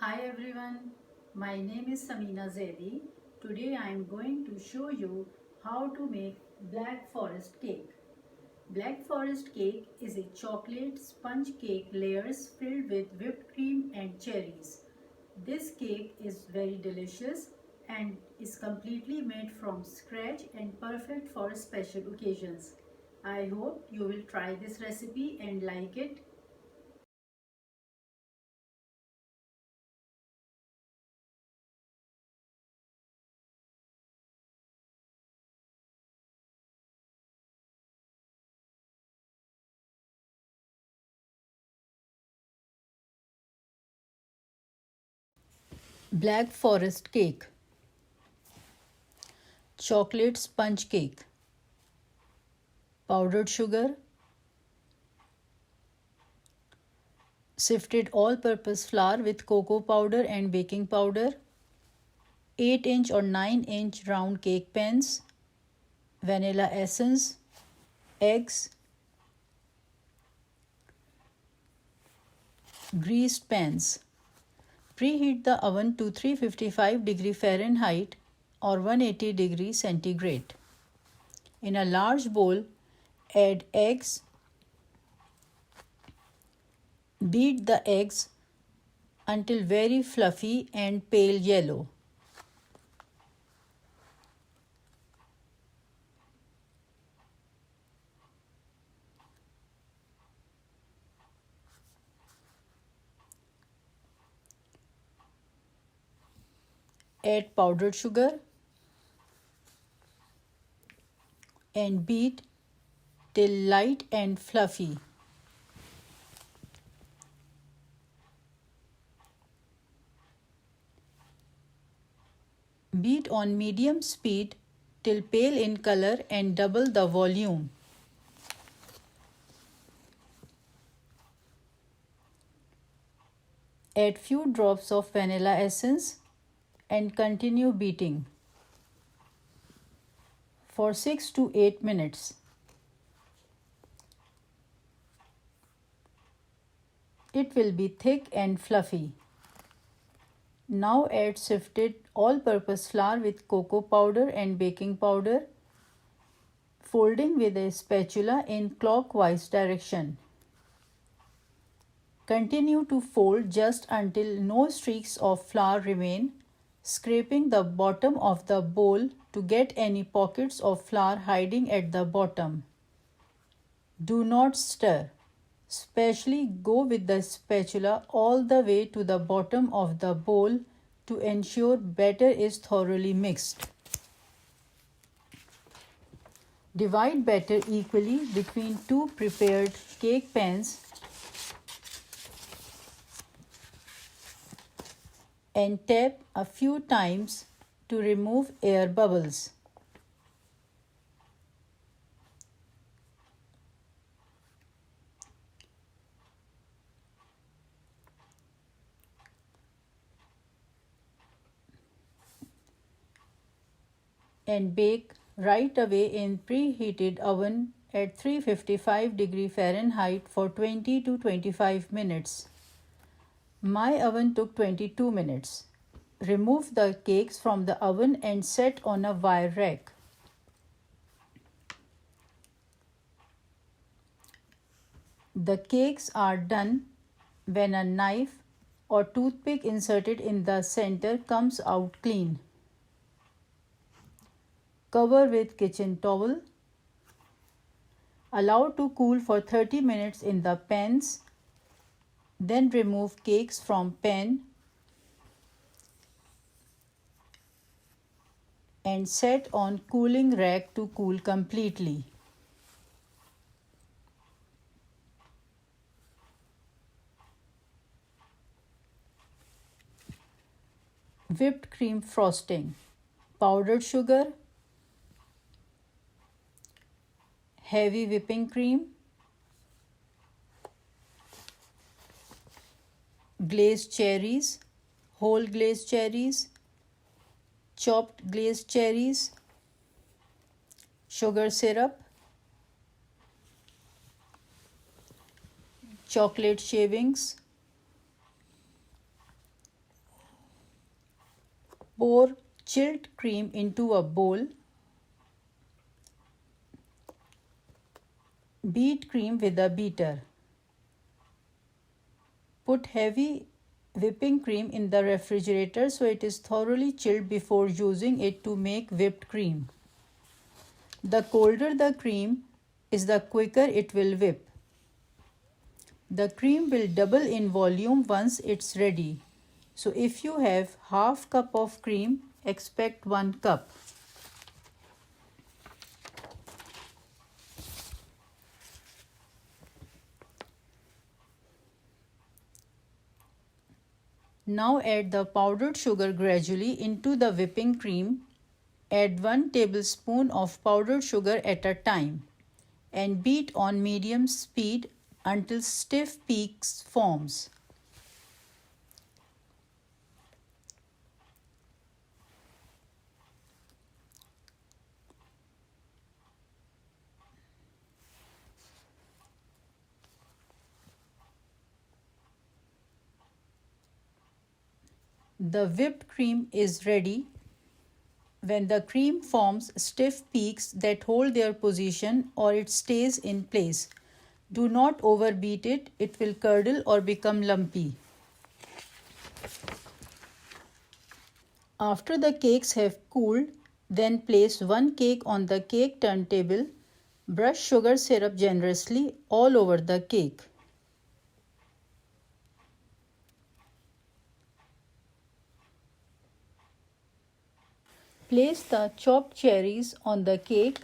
Hi everyone, my name is Samina Zaidi. Today I am going to show you how to make Black Forest cake. Black Forest cake is a chocolate sponge cake layers filled with whipped cream and cherries. This cake is very delicious and is completely made from scratch and perfect for special occasions. I hope you will try this recipe and like it. Black Forest cake, chocolate sponge cake, powdered sugar, sifted all-purpose flour with cocoa powder and baking powder, 8-inch or 9-inch round cake pans, vanilla essence, eggs, greased pans. Preheat the oven to 355 Fahrenheit or 180 centigrade. In a large bowl, add eggs. Beat the eggs until very fluffy and pale yellow. Add powdered sugar and beat till light and fluffy. Beat on medium speed till pale in color and double the volume. Add few drops of vanilla essence and continue beating for 6 to 8 minutes. It will be thick and fluffy. Now add sifted all-purpose flour with cocoa powder and baking powder, folding with a spatula in clockwise direction. Continue to fold just until no streaks of flour remain, scraping the bottom of the bowl to get any pockets of flour hiding at the bottom. Do not stir. Especially go with the spatula all the way to the bottom of the bowl to ensure batter is thoroughly mixed. Divide batter equally between two prepared cake pans and tap a few times to remove air bubbles. And bake right away in preheated oven at 355 Fahrenheit for 20 to 25 minutes. My oven took 22 minutes. Remove the cakes from the oven and set on a wire rack. The cakes are done when a knife or toothpick inserted in the center comes out clean. Cover with kitchen towel. Allow to cool for 30 minutes in the pans. Then remove cakes from pan and set on cooling rack to cool completely. Whipped cream frosting, powdered sugar, heavy whipping cream, glazed cherries, whole glazed cherries, chopped glazed cherries, sugar syrup, chocolate shavings, Pour chilled cream into a bowl. Beat cream with a beater. Put heavy whipping cream in the refrigerator so it is thoroughly chilled before using it to make whipped cream. The colder the cream is, the quicker it will whip. The cream will double in volume once it's ready. So if you have half cup of cream, expect 1 cup. Now add the powdered sugar gradually into the whipping cream. Add 1 tablespoon of powdered sugar at a time and beat on medium speed until stiff peaks forms. The whipped cream is ready. When the cream forms stiff peaks that hold their position or it stays in place, do not overbeat it, it will curdle or become lumpy. After the cakes have cooled, then place 1 cake on the cake turntable. Brush sugar syrup generously all over the cake. Place the chopped cherries on the cake.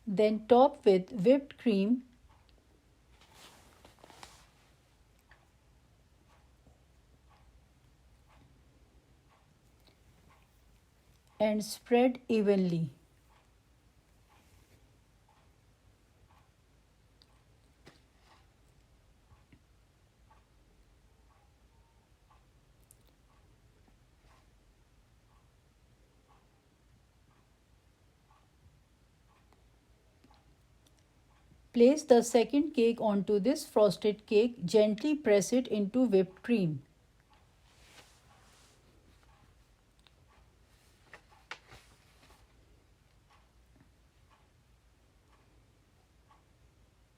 Then top with whipped cream. And spread evenly. Place the second cake onto this frosted cake. Gently press it into whipped cream.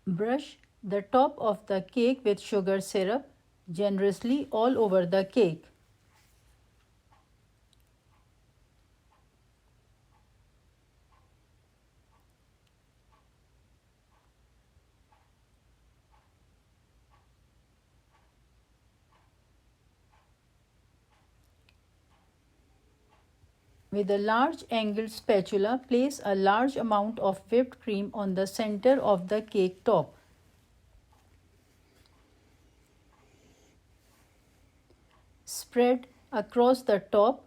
Brush the top of the cake with sugar syrup generously all over the cake. With a large angled spatula, place a large amount of whipped cream on the center of the cake top. Spread across the top.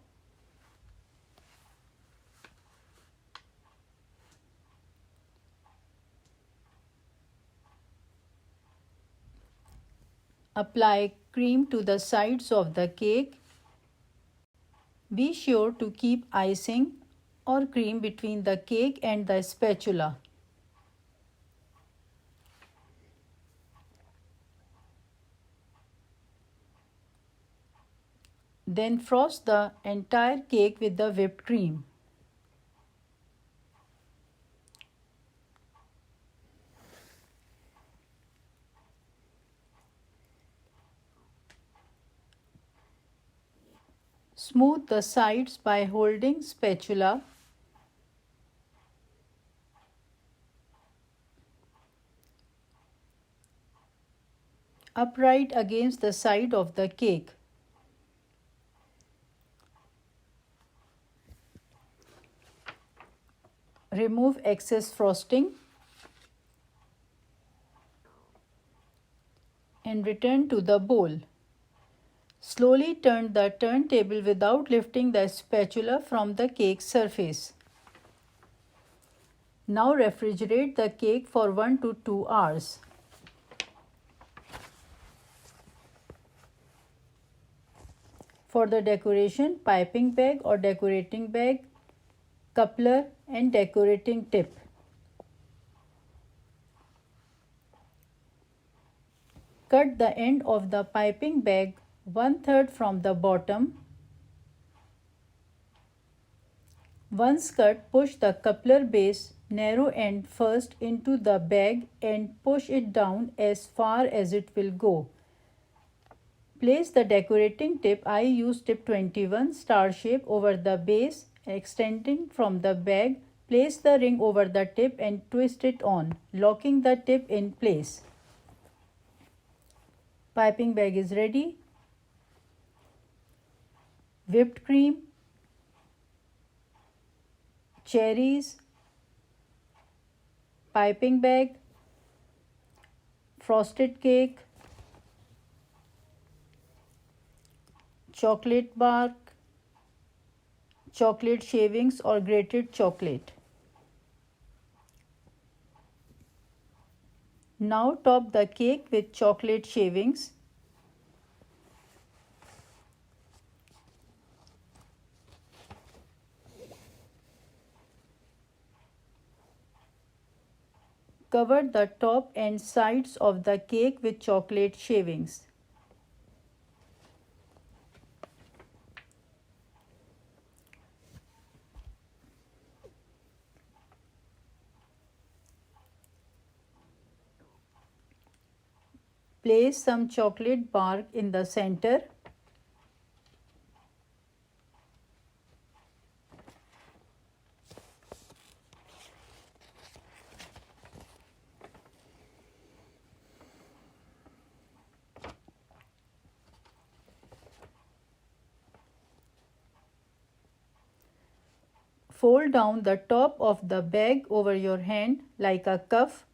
Apply cream to the sides of the cake. Be sure to keep icing or cream between the cake and the spatula. Then frost the entire cake with the whipped cream. Smooth the sides by holding spatula. Upright against the side of the cake. Remove excess frosting and return to the bowl. Slowly turn the turntable without lifting the spatula from the cake surface. Now refrigerate the cake for 1 to 2 hours. For the decoration, piping bag or decorating bag, coupler and decorating tip. cut the end of the piping bag 1/3 from the bottom. Once cut, push the coupler base narrow end first into the bag and push it down as far as it will go. Place the decorating tip, I use tip 21 star shape, over the base extending from the bag. Place the ring over the tip and twist it on, locking the tip in place. Piping bag is ready. Whipped cream, cherries, piping bag, frosted cake, chocolate bark, chocolate shavings or grated chocolate. Now top the cake with chocolate shavings. Cover the top and sides of the cake with chocolate shavings. Place some chocolate bark in the center. Fold down the top of the bag over your hand like a cuff.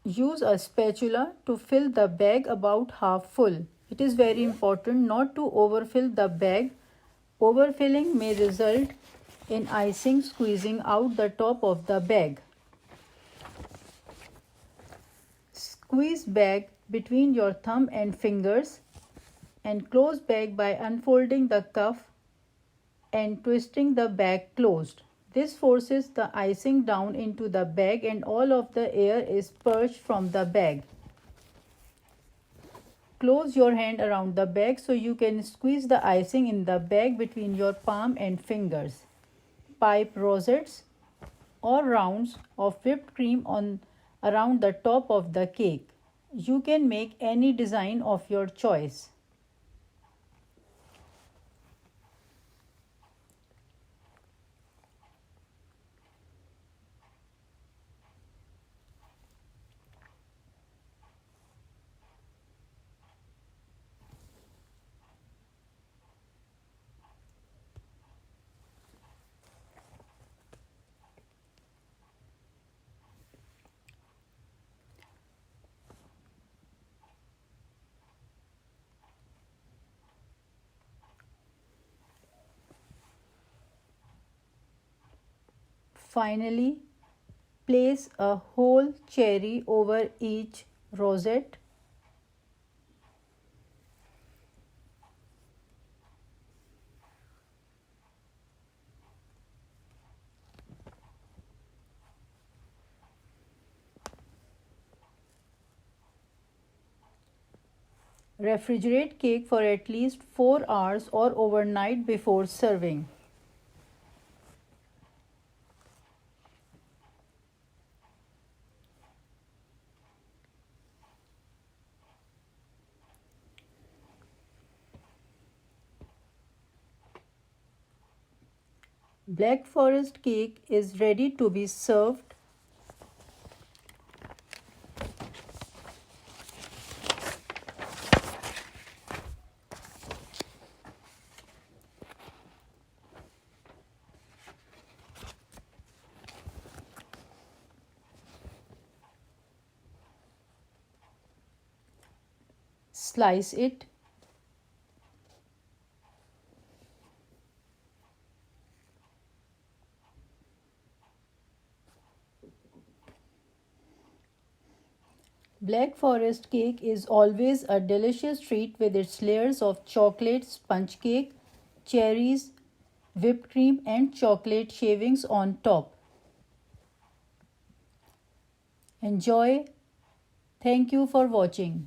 Use a spatula to fill the bag about half full. It is very important not to overfill the bag. Overfilling may result in icing squeezing out the top of the bag. Squeeze bag between your thumb and fingers and close bag by unfolding the cuff and twisting the bag closed. This forces the icing down into the bag and all of the air is purged from the bag. Close your hand around the bag so you can squeeze the icing in the bag between your palm and fingers. Pipe rosettes or rounds of whipped cream on around the top of the cake. You can make any design of your choice. Finally, place a whole cherry over each rosette. Refrigerate cake for at least 4 hours or overnight before serving. Black Forest cake is ready to be served. Slice it. Black Forest cake is always a delicious treat with its layers of chocolate, sponge cake, cherries, whipped cream and chocolate shavings on top. Enjoy. Thank you for watching.